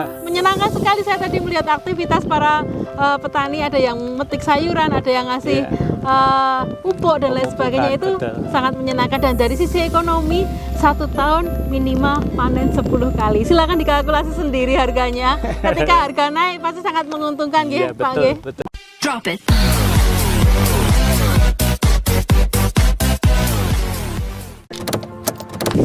Menyenangkan sekali saya tadi melihat aktivitas para petani, ada yang metik sayuran, ada yang ngasih pupuk dan lain sebagainya. Itu sangat menyenangkan, dan dari sisi ekonomi 1 tahun minimal panen 10 kali. Silakan dikalkulasi sendiri harganya. Ketika harga naik pasti sangat menguntungkan, Iya, Pak. betul. Drop it.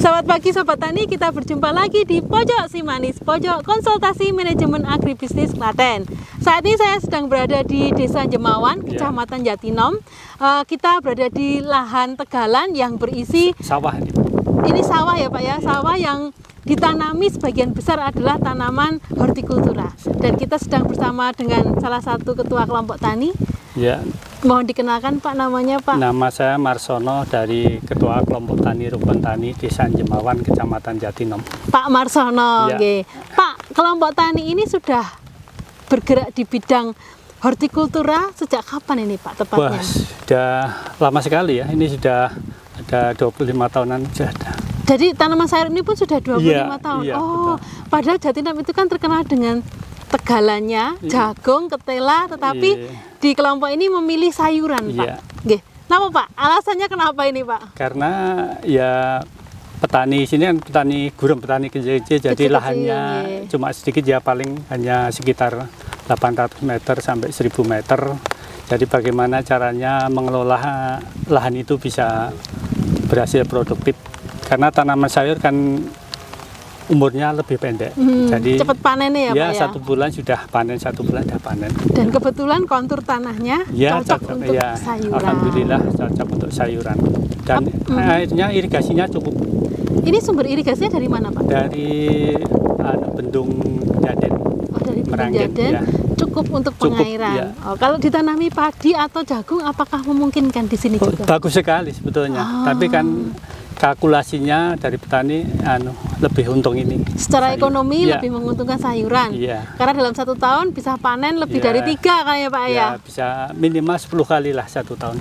Selamat pagi Sobat Tani, kita berjumpa lagi di Pojok Si Manis, Pojok Konsultasi Manajemen Agribisnis Klaten. Saat ini saya sedang berada di Desa Jemawan, Kecamatan Jatinom. Kita berada di lahan tegalan yang berisi Sawah ini. Ini sawah ya Pak ya, sawah yang ditanami sebagian besar adalah tanaman hortikultura. Dan kita sedang bersama dengan salah satu ketua kelompok tani. Ya. Mohon dikenalkan Pak, namanya Pak. Nama saya Marsono dari Ketua Kelompok Tani Rukun Tani Desa Jemawan, Kecamatan Jatinom. Pak Marsono, Ya. Pak, kelompok tani ini sudah bergerak di bidang hortikultura sejak kapan ini Pak tepatnya? Wah, sudah lama sekali ya. Ini sudah ada 25 tahunan sudah ada. Jadi tanaman sayur ini pun sudah 25 tahun. Iya, Oh, padahal Jatinom itu kan terkenal dengan tegalannya, jagung, ketela, tetapi di kelompok ini memilih sayuran, Pak. Nggih. Kenapa Pak? Alasannya kenapa ini Pak? Karena ya petani sini kan petani gurem, petani kecil-kecil, jadi lahannya cuma sedikit ya, paling hanya sekitar 800 meter sampai 1000 meter. Jadi bagaimana caranya mengelola lahan itu bisa berhasil produktif. Karena tanaman sayur kan umurnya lebih pendek, jadi cepat panennya ya Pak ya? 1 bulan sudah panen, 1 bulan sudah panen. Dan kebetulan kontur tanahnya cocok untuk sayuran. Alhamdulillah cocok untuk sayuran. Dan airnya, irigasinya cukup. Ini sumber irigasinya dari mana Pak? Dari bendung Jaden. Oh, dari bendung Meranggen, Jaden, ya. cukup untuk pengairan. Ya. Oh, kalau ditanami padi atau jagung, apakah memungkinkan di sini juga? Bagus sekali sebetulnya. Tapi kan kalkulasinya dari petani lebih untung ini. Secara ekonomi lebih menguntungkan sayuran. Karena dalam 1 tahun bisa panen lebih dari 3 kayaknya Pak ya. Bisa minimal 10 kali lah 1 tahun.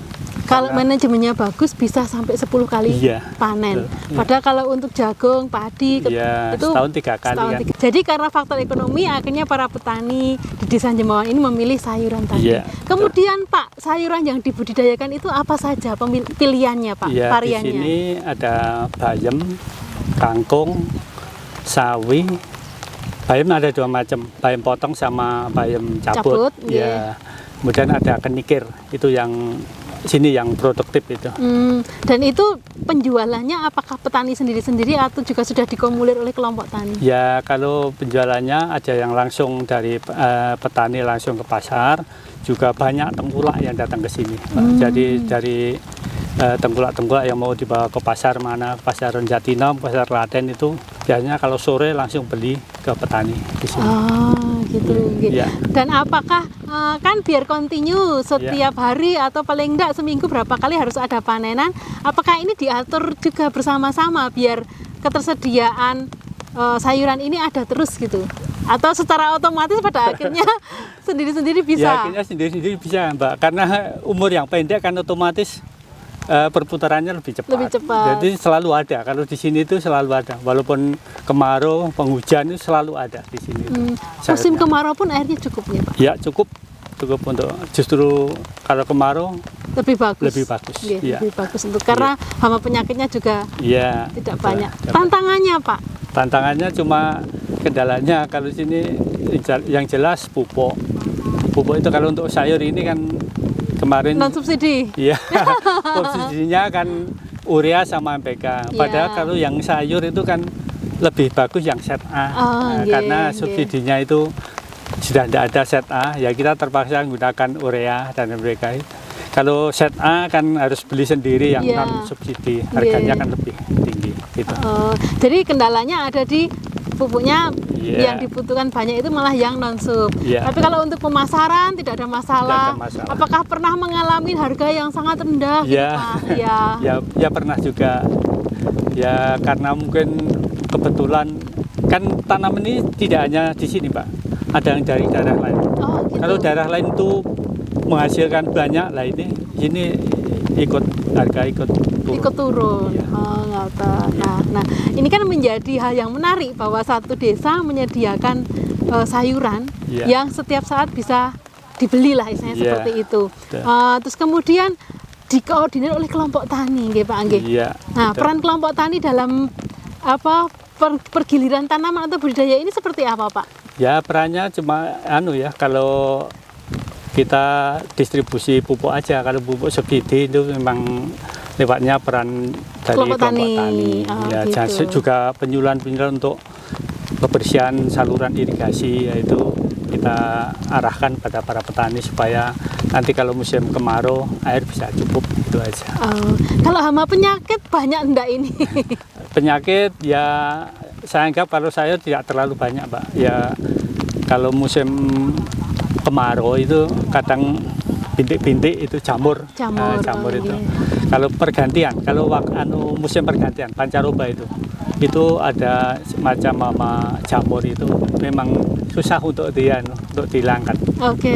Kalau manajemennya bagus bisa sampai 10 kali panen. Padahal kalau untuk jagung, padi itu setahun 3 kali kan. Jadi karena faktor ekonomi akhirnya para petani di Desa Jemawan ini memilih sayuran tadi. Kemudian Pak, sayuran yang dibudidayakan itu apa saja pilihannya Pak, variannya? Di sini ada bayam, kangkung, sawi. Bayam ada 2 macam, bayam potong sama bayam cabut. Kemudian ada kenikir, itu yang sini yang produktif itu. Dan itu penjualannya apakah petani sendiri-sendiri atau juga sudah dikomulir oleh kelompok tani? Ya, kalau penjualannya ada yang langsung dari petani langsung ke pasar, juga banyak tengkulak yang datang ke sini. Jadi dari tengkulak-tengkulak yang mau dibawa ke pasar mana, pasar Jatinom, pasar Klaten itu biasanya kalau sore langsung beli ke petani di sini. Gitu. Dan apakah kan biar kontinu setiap hari atau paling enggak seminggu berapa kali harus ada panenan? Apakah ini diatur juga bersama-sama biar ketersediaan sayuran ini ada terus gitu? Atau secara otomatis pada akhirnya sendiri-sendiri bisa? Ya, akhirnya sendiri-sendiri bisa Mbak, karena umur yang pendek kan otomatis perputarannya lebih cepat. Jadi selalu ada. Kalau di sini itu selalu ada. Walaupun kemarau, penghujan itu selalu ada di sini. Musim kemarau pun airnya cukup ya Pak? Ya cukup untuk justru kalau kemarau lebih bagus. Lebih bagus. Lebih bagus untuk karena hama penyakitnya juga tidak banyak. Tantangannya Pak? Tantangannya cuma kendalanya kalau sini yang jelas pupuk. Pupuk itu kalau untuk sayur ini kan kemarin non subsidi. Iya. Subsidinya kan urea sama MPK. Padahal kalau yang sayur itu kan lebih bagus yang set A. Karena subsidinya itu sudah tidak ada set A, ya kita terpaksa menggunakan urea dan MPK. Kalau set A kan harus beli sendiri yang non subsidi, harganya kan lebih tinggi gitu. Jadi kendalanya ada di pupuknya yang dibutuhkan banyak itu malah yang non sub. Tapi kalau untuk pemasaran tidak ada masalah. Apakah pernah mengalami harga yang sangat rendah? Ya pernah juga. Ya karena mungkin kebetulan kan tanaman ini tidak hanya di sini Pak, ada yang dari daerah lain. Kalau daerah lain itu menghasilkan banyak lah, ini harga ikut turun. Nah, ini kan menjadi hal yang menarik bahwa satu desa menyediakan sayuran Iya. yang setiap saat bisa dibeli lah istilahnya Iya. seperti itu. Betul. Terus kemudian dikoordinir oleh kelompok tani, nggih Pak nggih. Iya. Nah, betul. peran kelompok tani dalam pergiliran tanaman atau budidaya ini seperti apa, Pak? Ya perannya cuma ya, kalau kita distribusi pupuk aja, kalau pupuk subsidi itu memang lewatnya peran dari Kelompok kelompok tani. tani. Oh, Ya, gitu. dan juga penyuluhan untuk kebersihan saluran irigasi, yaitu kita arahkan pada para petani supaya nanti kalau musim kemarau air bisa cukup, itu aja. Kalau hama penyakit banyak enggak ini? Penyakit ya saya anggap kalau saya tidak terlalu banyak, Pak. Ya kalau musim kemarau itu kadang bintik-bintik itu jamur. Jamur, Jamur oh, itu. iya. Kalau pergantian, kalau musim pergantian pancaroba itu ada semacam jamur itu memang susah untuk dihilangkan. Oke,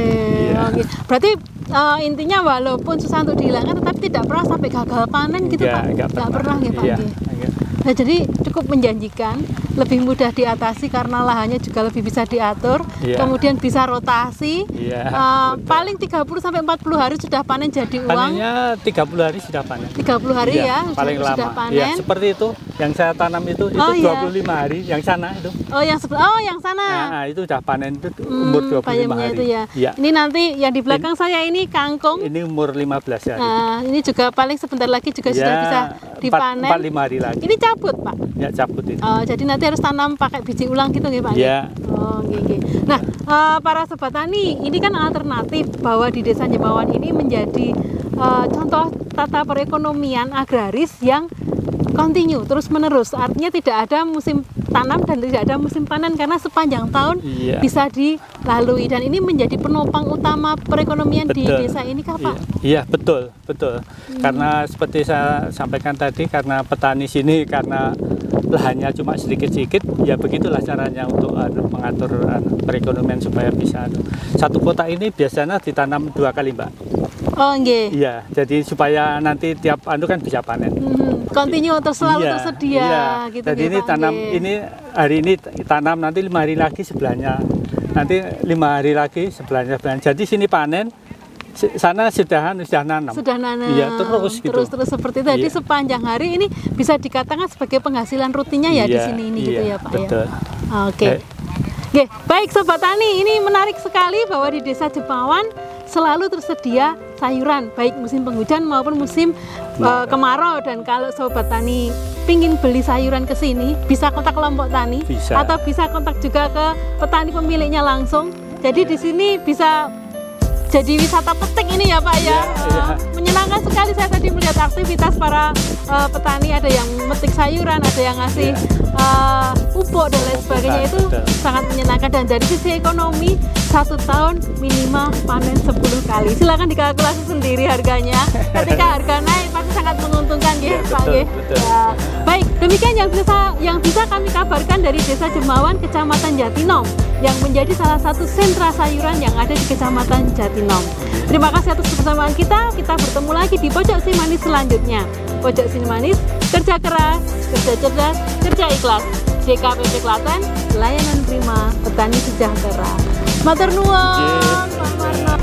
Iya. oke. Berarti intinya walaupun susah untuk dihilangkan, tetapi tidak pernah sampai gagal panen gitu, Pak? Enggak pernah ya, Pak? Iya, Nggih. enggak. Nah, jadi cukup menjanjikan, lebih mudah diatasi karena lahannya juga lebih bisa diatur, Iya. kemudian bisa rotasi. Iya, betul. Paling 30 sampai 40 hari sudah panen jadi uang. Panennya 30 hari sudah panen. 30 hari Iya, ya, paling sudah lama. panen. Ya, seperti itu yang saya tanam itu Oh, iya. 25 hari, yang sana itu. Yang sana. Nah, itu sudah panen itu umur 25 bayamnya hari. itu ya. Iya. Ini nanti yang di belakang saya ini kangkung. Ini umur 15 hari. Nah, ini juga paling sebentar lagi juga sudah bisa dipanen. 4-5 hari lagi. Ini cabut, Pak. Ya, cabut ini. Jadi nanti harus tanam pakai biji ulang gitu nggih, Pak? Iya. Oh, nggih. Nah, para sobat tani, ini kan alternatif bahwa di Desa Jemawan ini menjadi contoh tata perekonomian agraris yang kontinu, terus menerus. Artinya tidak ada musim tanam dan tidak ada musim panen karena sepanjang tahun Iya. bisa dilalui, dan ini menjadi penopang utama perekonomian di Betul. desa ini kah, Pak? Iya, betul. Karena seperti saya sampaikan tadi, karena petani sini karena lahannya cuma sedikit-sedikit, ya begitulah caranya untuk mengatur perekonomian supaya bisa. Satu kotak ini biasanya ditanam 2 kali, Mbak. Oh, nggih. Iya, jadi supaya nanti tiap kan bisa panen. Kontinu terus selalu Iya, tersedia iya. gitu. Jadi nggih, ini Pak, tanam nggih. ini hari ini tanam, nanti 5 hari lagi sebelahnya, nanti 5 hari lagi sebelahnya. Jadi sini panen, sana sudah nanam. Sudah nanam. Iya, terus gitu. Terus seperti itu. Jadi Iya. sepanjang hari ini bisa dikatakan sebagai penghasilan rutinnya ya di Iya, sini ini gitu ya, Pak betul. ya. Oke. Oke, baik Sobat Tani, ini menarik sekali bahwa di Desa Jemawan selalu tersedia sayuran baik musim penghujan maupun musim kemarau. Dan kalau Sobat Tani pingin beli sayuran ke sini, bisa kontak kelompok tani Bisa. atau bisa kontak juga ke petani pemiliknya langsung. Jadi di sini bisa jadi wisata petik ini ya, Pak ya. Iya. Menyenangkan sekali saya tadi melihat aktivitas para petani, ada yang metik sayuran, ada yang ngasih pupuk dan lain sebagainya. Itu Betul. sangat menyenangkan, dan dari sisi ekonomi 1 tahun minimal panen 10 kali. Silakan dikalkulasi sendiri harganya. Ketika harga naik pasti sangat menguntungkan ya, Pak betul, ya. betul. Ya. Baik, demikian yang bisa kami kabarkan dari Desa Jemawan, Kecamatan Jatinom, yang menjadi salah satu sentra sayuran yang ada di Kecamatan Jatinom. Terima kasih atas kebersamaan kita. Kita bertemu lagi di Pojok Si Manis selanjutnya. Pojok Si Manis, kerja keras, kerja cerdas, kerja ikhlas. DKPP Klaten, layanan prima, petani sejahtera. Matur nuwun, Pak Marno.